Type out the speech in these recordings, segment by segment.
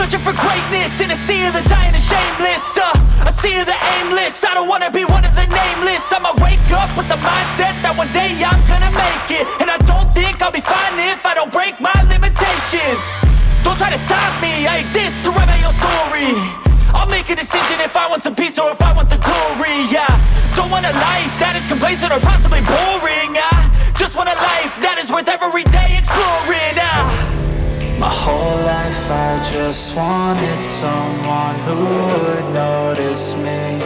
Searching for greatness in a sea of the dying and shameless, a sea of the aimless. I don't wanna be one of the nameless. I'ma wake up with the mindset that one day I'm gonna make it. And I don't think I'll be fine if I don't break my limitations. Don't try to stop me, I exist to write my own story. I'll make a decision if I want some peace or if I want the glory, yeah. Don't want a life that is complacent or possibly boring, just want a life that is worth every day exploring, My whole life I just wanted someone who would notice me.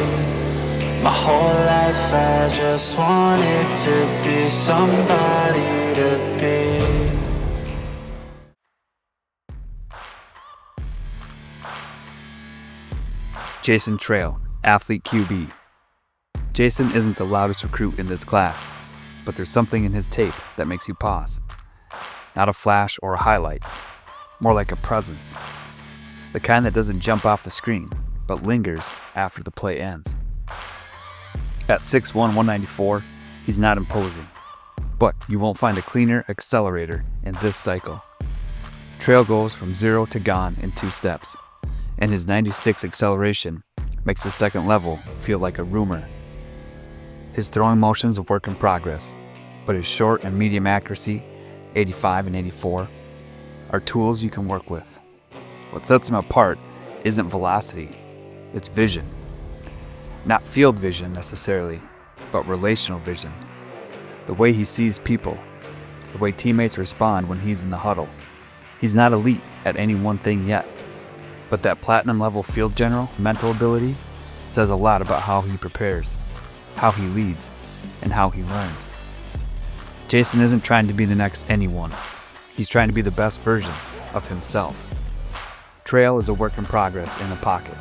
My whole life I just wanted to be somebody to be. Jason Trail, athlete QB. Jason isn't the loudest recruit in this class, but there's something in his tape that makes you pause. Not a flash or a highlight, more like a presence. The kind that doesn't jump off the screen, but lingers after the play ends. At 6'1", 194, he's not imposing, but you won't find a cleaner accelerator in this cycle. Trail goes from 0 to gone in 2 steps, and his 96 acceleration makes the second level feel like a rumor. His throwing motion's a work in progress, but his short and medium accuracy, 85 and 84, are tools you can work with. What sets him apart isn't velocity, it's vision. Not field vision necessarily, but relational vision. The way he sees people, the way teammates respond when he's in the huddle. He's not elite at any one thing yet, but that platinum level field general mental ability says a lot about how he prepares, how he leads, and how he learns. Jason isn't trying to be the next anyone. He's trying to be the best version of himself. Trail is a work in progress in the pocket,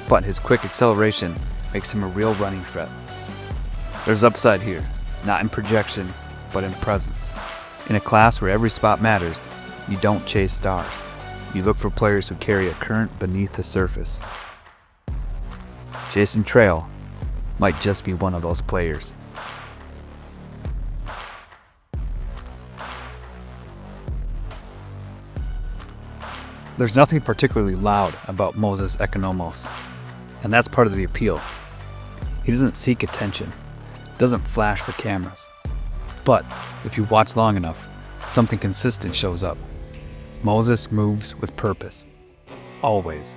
but his quick acceleration makes him a real running threat. There's upside here, not in projection, but in presence. In a class where every spot matters, you don't chase stars. You look for players who carry a current beneath the surface. Jason Trail might just be one of those players. There's nothing particularly loud about Moses Economos, and that's part of the appeal. He doesn't seek attention, doesn't flash for cameras. But if you watch long enough, something consistent shows up. Moses moves with purpose. Always.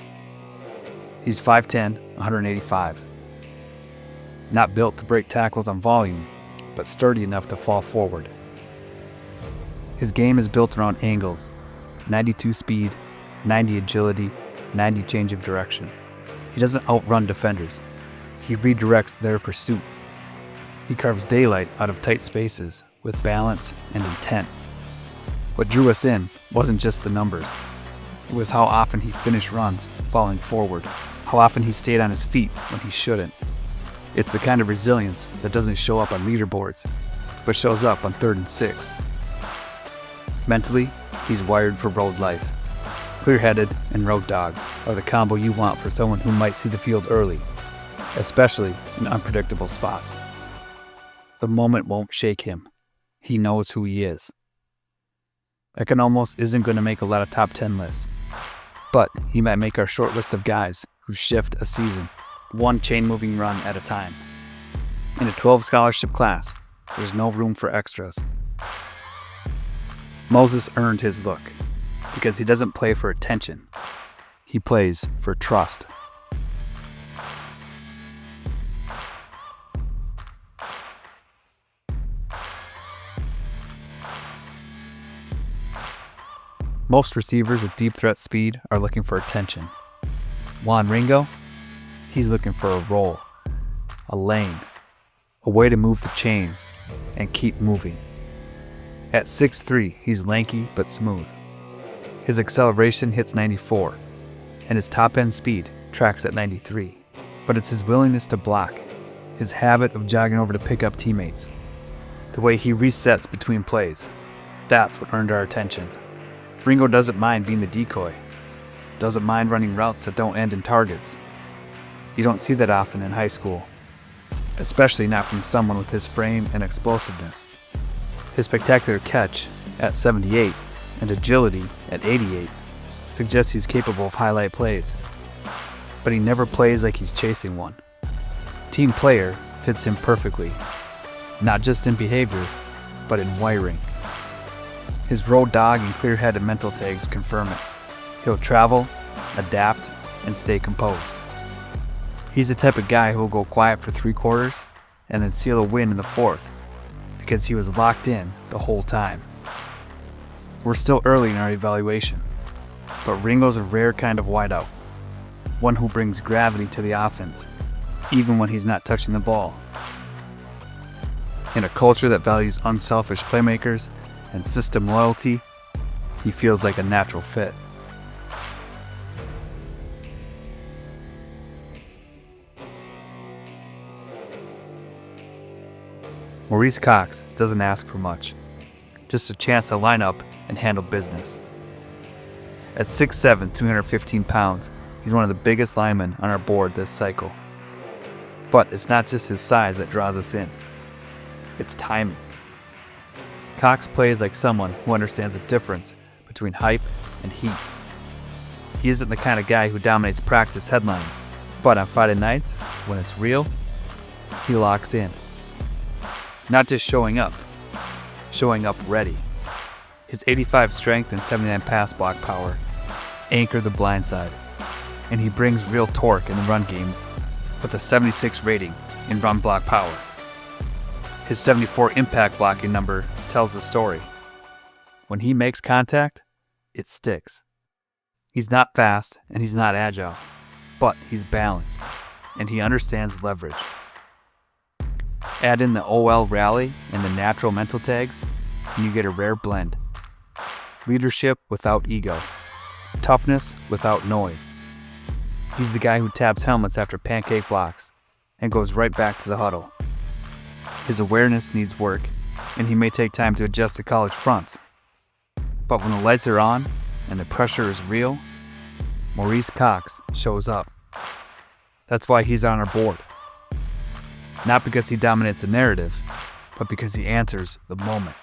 He's 5'10", 185. Not built to break tackles on volume, but sturdy enough to fall forward. His game is built around angles, 92 speed, 90 agility, 90 change of direction. He doesn't outrun defenders. He redirects their pursuit. He carves daylight out of tight spaces with balance and intent. What drew us in wasn't just the numbers. It was how often he finished runs falling forward, how often he stayed on his feet when he shouldn't. It's the kind of resilience that doesn't show up on leaderboards, but shows up on 3rd and 6. Mentally, he's wired for road life. Clear-headed and road dog are the combo you want for someone who might see the field early, especially in unpredictable spots. The moment won't shake him. He knows who he is. Economos isn't going to make a lot of top 10 lists, but he might make our short list of guys who shift a season, one chain-moving run at a time. In a 12 scholarship class, there's no room for extras. Moses earned his look because he doesn't play for attention. He plays for trust. Most receivers with deep threat speed are looking for attention. Juan Ringo, he's looking for a role, a lane, a way to move the chains and keep moving. At 6'3", he's lanky but smooth. His acceleration hits 94, and his top-end speed tracks at 93. But it's his willingness to block, his habit of jogging over to pick up teammates, the way he resets between plays. That's what earned our attention. Ringo doesn't mind being the decoy, doesn't mind running routes that don't end in targets. You don't see that often in high school, especially not from someone with his frame and explosiveness. His spectacular catch at 78 and agility at 88 suggests he's capable of highlight plays, but he never plays like he's chasing one. Team player fits him perfectly, not just in behavior, but in wiring. His road dog and clear-headed mental tags confirm it. He'll travel, adapt, and stay composed. He's the type of guy who will go quiet for 3 quarters and then seal a win in the 4th because he was locked in the whole time. We're still early in our evaluation, but Ringo's a rare kind of wideout, one who brings gravity to the offense, even when he's not touching the ball. In a culture that values unselfish playmakers and system loyalty, he feels like a natural fit. Maurice Cox doesn't ask for much, just a chance to line up and handle business. At 6'7", 315 pounds, he's one of the biggest linemen on our board this cycle. But it's not just his size that draws us in, it's timing. Cox plays like someone who understands the difference between hype and heat. He isn't the kind of guy who dominates practice headlines, but on Friday nights, when it's real, he locks in. Not just showing up ready. His 85 strength and 79 pass block power anchor the blind side, and he brings real torque in the run game with a 76 rating in run block power. His 74 impact blocking number tells the story. When he makes contact, it sticks. He's not fast and he's not agile, but he's balanced and he understands leverage. Add in the OL rally and the natural mental tags, and you get a rare blend. Leadership without ego. Toughness without noise. He's the guy who taps helmets after pancake blocks and goes right back to the huddle. His awareness needs work, and he may take time to adjust to college fronts. But when the lights are on and the pressure is real, Maurice Cox shows up. That's why he's on our board. Not because he dominates the narrative, but because he answers the moment.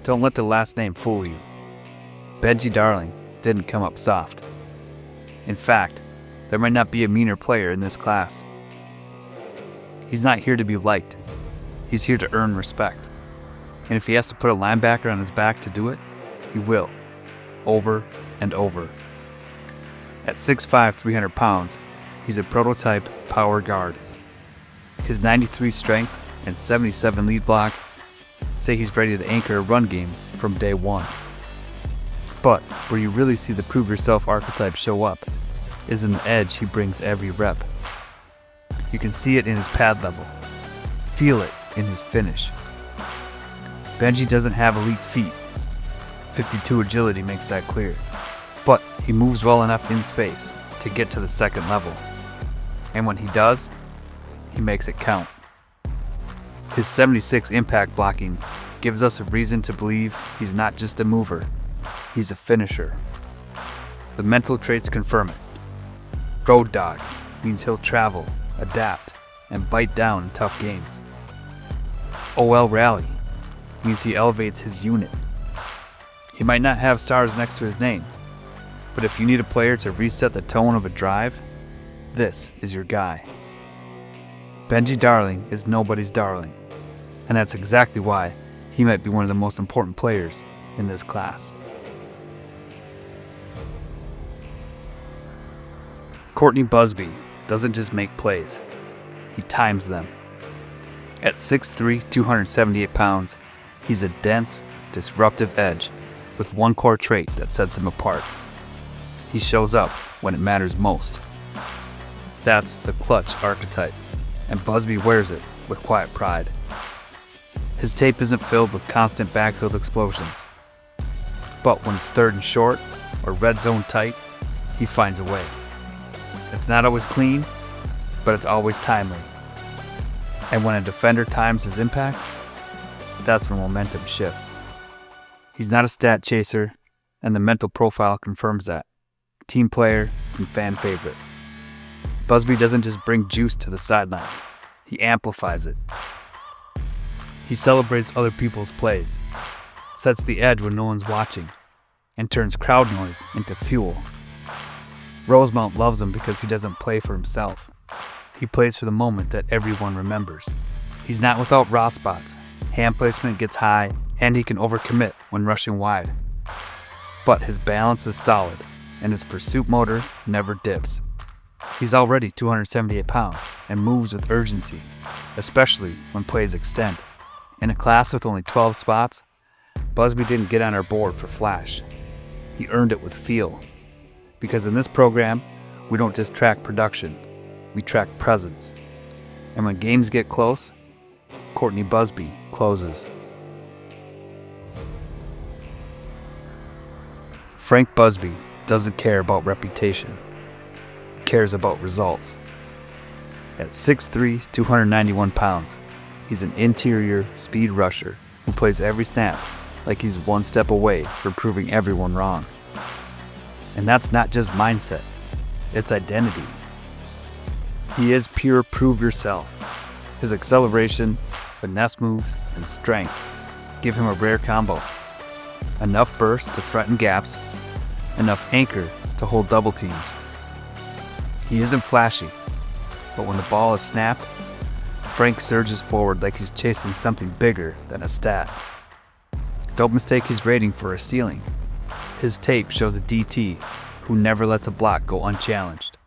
Don't let the last name fool you. Benji Darling didn't come up soft. In fact, there might not be a meaner player in this class. He's not here to be liked. He's here to earn respect. And if he has to put a linebacker on his back to do it, he will. Over and over. At 6'5", 300 pounds, he's a prototype power guard. His 93 strength and 77 lead block say he's ready to anchor a run game from day one. But where you really see the prove yourself archetype show up is in the edge he brings every rep. You can see it in his pad level, feel it in his finish. Benji doesn't have elite feet. 52 agility makes that clear. But he moves well enough in space to get to the second level. And when he does, he makes it count. His 76 impact blocking gives us a reason to believe he's not just a mover, he's a finisher. The mental traits confirm it. Road dog means he'll travel, adapt, and bite down in tough games. OL rally means he elevates his unit. He might not have stars next to his name, but if you need a player to reset the tone of a drive, this is your guy. Benji Darling is nobody's darling, and that's exactly why he might be one of the most important players in this class. Courtney Buzbee doesn't just make plays, he times them. At 6'3", 278 pounds, he's a dense, disruptive edge with one core trait that sets him apart. He shows up when it matters most. That's the clutch archetype, and Buzbee wears it with quiet pride. His tape isn't filled with constant backfield explosions, but when it's third and short or red zone tight, he finds a way. It's not always clean, but it's always timely. And when a defender times his impact, that's when momentum shifts. He's not a stat chaser, and the mental profile confirms that. Team player and fan favorite. Buzbee doesn't just bring juice to the sideline, he amplifies it. He celebrates other people's plays. sets the edge when no one's watching, and turns crowd noise into fuel. Rosemount loves him because he doesn't play for himself. He plays for the moment that everyone remembers. He's not without raw spots. Hand placement gets high, and he can overcommit when rushing wide. But his balance is solid, and his pursuit motor never dips. He's already 278 pounds and moves with urgency, especially when plays extend. In a class with only 12 spots, Buzbee didn't get on our board for flash. He earned it with feel. Because in this program, we don't just track production, we track presence. And when games get close, Courtney Buzbee closes. Frank Buzbee doesn't care about reputation. He cares about results. At 6'3", 291 pounds, he's an interior speed rusher who plays every snap like he's one step away from proving everyone wrong. And that's not just mindset, it's identity. He is pure prove yourself. His acceleration, finesse moves, and strength give him a rare combo. Enough burst to threaten gaps, enough anchor to hold double teams. He isn't flashy, but when the ball is snapped, Frank surges forward like he's chasing something bigger than a stat. Don't mistake his rating for a ceiling. His tape shows a DT who never lets a block go unchallenged.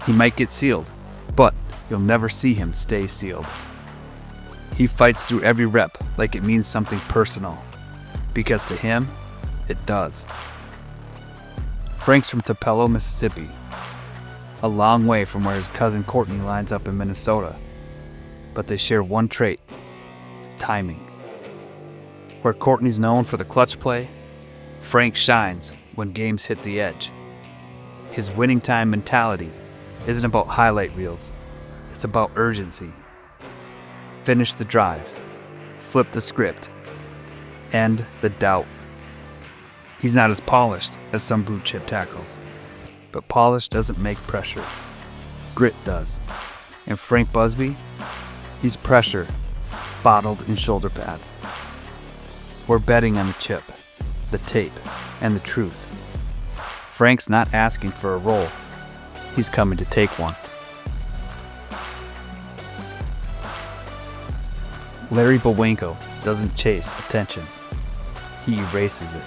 He might get sealed, but you'll never see him stay sealed. He fights through every rep like it means something personal, because to him, it does. Frank's from Tupelo, Mississippi, a long way from where his cousin Courtney lines up in Minnesota, but they share one trait: timing. Where Courtney's known for the clutch play, Frank shines when games hit the edge. His winning time mentality isn't about highlight reels, it's about urgency. Finish the drive, flip the script, end the doubt. He's not as polished as some blue chip tackles, but polish doesn't make pressure. Grit does. And Frank Buzbee, he's pressure, bottled in shoulder pads. We're betting on the chip, the tape, and the truth. Frank's not asking for a role. He's coming to take one. Larry Bowanko doesn't chase attention. He erases it.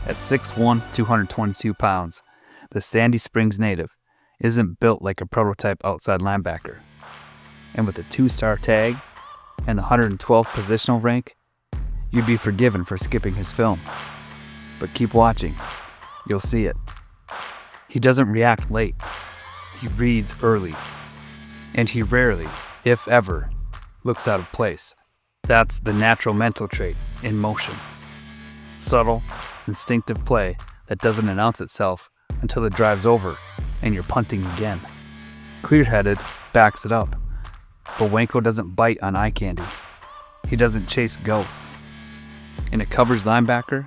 At 6'1", 222 pounds, the Sandy Springs native isn't built like a prototype outside linebacker. And with a 2-star tag and the 112th positional rank, you'd be forgiven for skipping his film. But keep watching. You'll see it. He doesn't react late. He reads early. And he rarely, if ever, looks out of place. That's the natural mental trait in motion. Subtle, instinctive play that doesn't announce itself until the drive's over and you're punting again. Clear-headed backs it up. Bowanko doesn't bite on eye candy. He doesn't chase ghosts. In a coverage linebacker,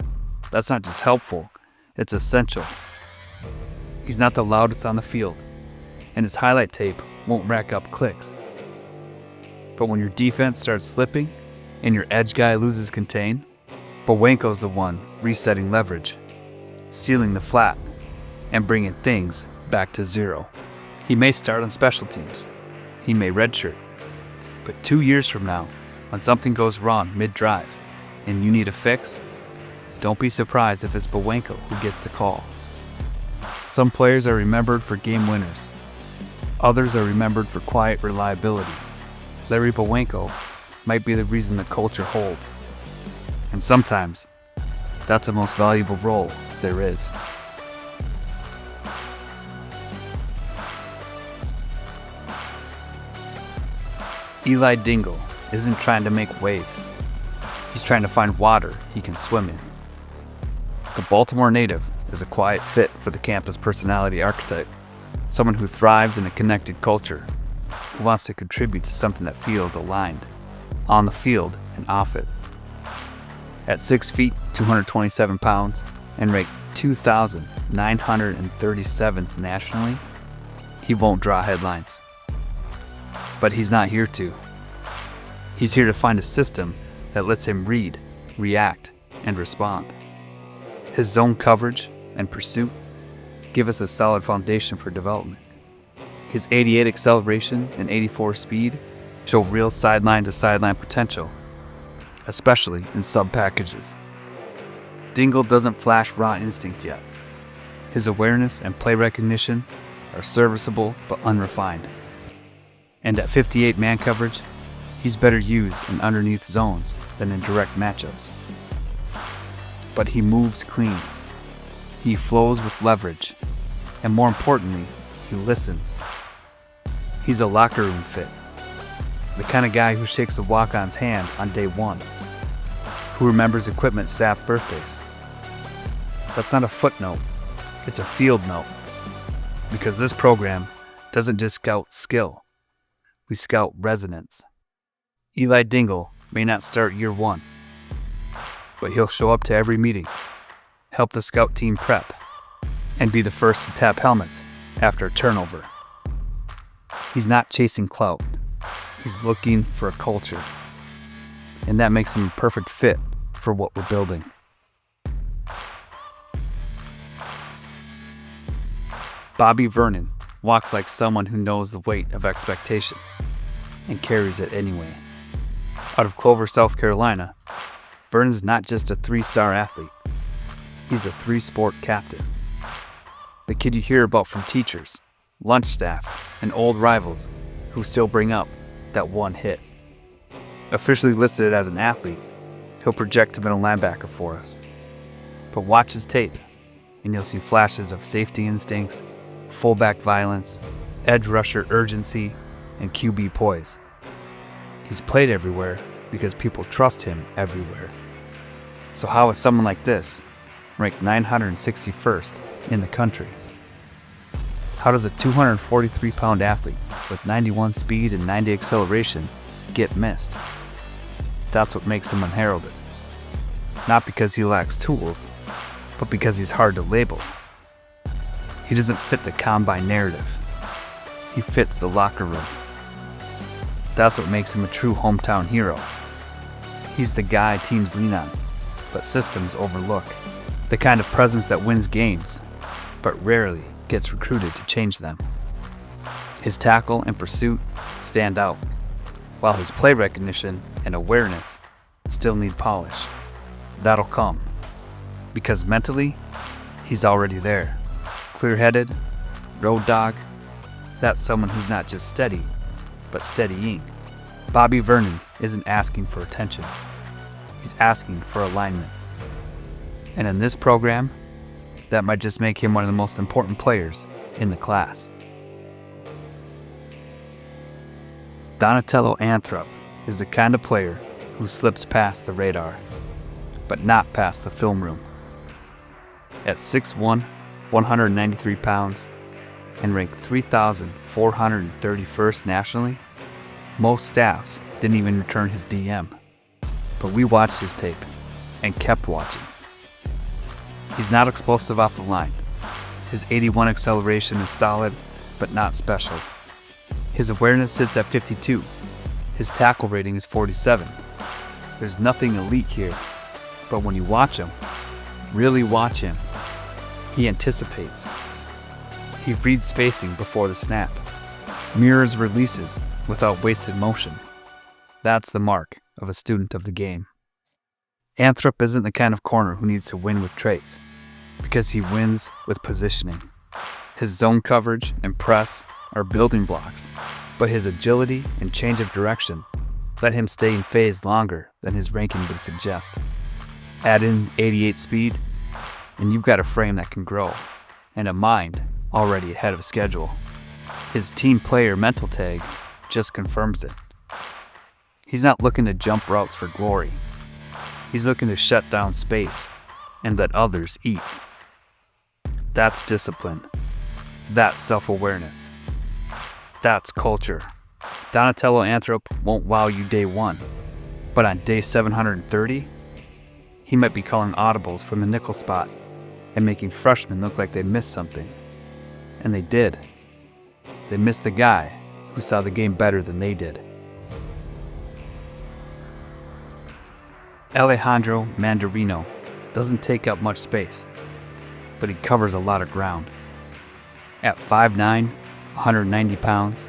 that's not just helpful, it's essential. He's not the loudest on the field, and his highlight tape won't rack up clicks. But when your defense starts slipping and your edge guy loses contain, Bowanko's the one resetting leverage, sealing the flat, and bringing things back to zero. He may start on special teams. He may redshirt. But 2 years from now, when something goes wrong mid-drive and you need a fix, don't be surprised if it's Bowanko who gets the call. Some players are remembered for game winners. Others are remembered for quiet reliability. Larry Bowanko might be the reason the culture holds. And sometimes, that's the most valuable role there is. Eli Dingle isn't trying to make waves. He's trying to find water he can swim in. The Baltimore native is a quiet fit for the campus personality archetype, someone who thrives in a connected culture, who wants to contribute to something that feels aligned, on the field and off it. At 6 feet, 227 pounds, and ranked 2,937th nationally, he won't draw headlines. But he's not here to. He's here to find a system that lets him read, react, and respond. His zone coverage and pursuit give us a solid foundation for development. His 88 acceleration and 84 speed show real sideline-to-sideline potential, especially in sub-packages. Dingle doesn't flash raw instinct yet. His awareness and play recognition are serviceable but unrefined. And at 58 man coverage, he's better used in underneath zones than in direct matchups. But he moves clean. He flows with leverage. And more importantly, he listens. He's a locker room fit. The kind of guy who shakes a walk-on's hand on day one. Who remembers equipment staff birthdays. That's not a footnote. It's a field note. Because this program doesn't just scout skill. We scout resonance. Eli Dingle may not start year one, but he'll show up to every meeting, help the scout team prep, and be the first to tap helmets after a turnover. He's not chasing clout. He's looking for a culture. And that makes him a perfect fit for what we're building. Bobby Vernon walks like someone who knows the weight of expectation and carries it anyway. Out of Clover, South Carolina, Vernon's not just a 3-star athlete. He's a 3-sport captain. The kid you hear about from teachers, lunch staff, and old rivals who still bring up that one hit. Officially listed as an athlete, he'll project to middle linebacker for us. But watch his tape, and you'll see flashes of safety instincts, fullback violence, edge rusher urgency, and QB poise. He's played everywhere because people trust him everywhere. So how is someone like this ranked 961st in the country? How does a 243-pound athlete with 91 speed and 90 acceleration get missed? That's what makes him unheralded. Not because he lacks tools, but because he's hard to label. He doesn't fit the combine narrative. He fits the locker room. That's what makes him a true hometown hero. He's the guy teams lean on, but systems overlook. The kind of presence that wins games, but rarely gets recruited to change them. His tackle and pursuit stand out, while his play recognition and awareness still need polish. That'll come, because mentally, he's already there. Clear-headed, road dog, that's someone who's not just steady, but steadying. Bobby Vernon isn't asking for attention. He's asking for alignment. And in this program, that might just make him one of the most important players in the class. Donatello Anthrop is the kind of player who slips past the radar, but not past the film room. At 6'1", 193 pounds, and ranked 3,431st nationally, most staffs didn't even return his DM. But we watched his tape and kept watching. He's not explosive off the line. His 81 acceleration is solid, but not special. His awareness sits at 52. His tackle rating is 47. There's nothing elite here, but when you watch him, really watch him, he anticipates. He reads spacing before the snap, mirrors releases without wasted motion. That's the mark of a student of the game. Anthrop isn't the kind of corner who needs to win with traits, because he wins with positioning. His zone coverage and press are building blocks, but his agility and change of direction let him stay in phase longer than his ranking would suggest. Add in 88 speed, and you've got a frame that can grow, and a mind already ahead of schedule. His team player mental tag just confirms it. He's not looking to jump routes for glory. He's looking to shut down space and let others eat. That's discipline. That's self-awareness. That's culture. Donatello Anthrop won't wow you day one, but on day 730, he might be calling audibles from the nickel spot and making freshmen look like they missed something. And they did. They missed the guy who saw the game better than they did. Alejandro Manderino doesn't take up much space, but he covers a lot of ground. At 5'9", 190 pounds,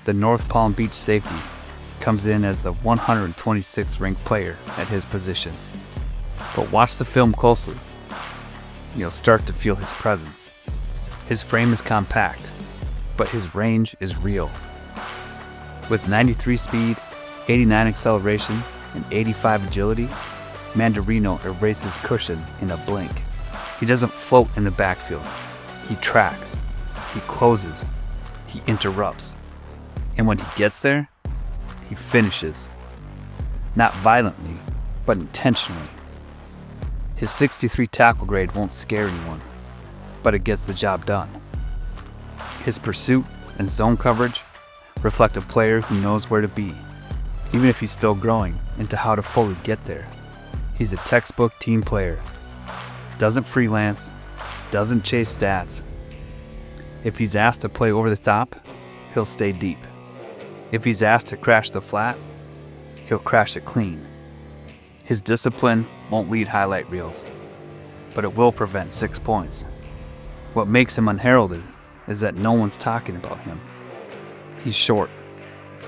the North Palm Beach safety comes in as the 126th ranked player at his position. But watch the film closely. You'll start to feel his presence. His frame is compact, but his range is real. With 93 speed, 89 acceleration, and 85 agility, Manderino erases cushion in a blink. He doesn't float in the backfield. He tracks. He closes. He interrupts. And when he gets there, he finishes. Not violently, but intentionally. His 63 tackle grade won't scare anyone, but it gets the job done. His pursuit and zone coverage reflect a player who knows where to be, even if he's still growing into how to fully get there. He's a textbook team player. Doesn't freelance, doesn't chase stats. If he's asked to play over the top, he'll stay deep. If he's asked to crash the flat, he'll crash it clean. His discipline won't lead highlight reels, but it will prevent 6 points. What makes him unheralded is that no one's talking about him. He's short.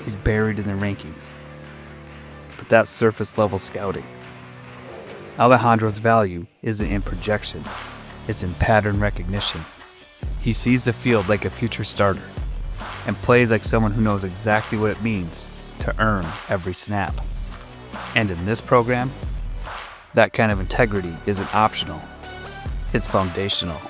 He's buried in the rankings. But that's surface level scouting. Alejandro's value isn't in projection, it's in pattern recognition. He sees the field like a future starter and plays like someone who knows exactly what it means to earn every snap. And in this program, that kind of integrity isn't optional, it's foundational.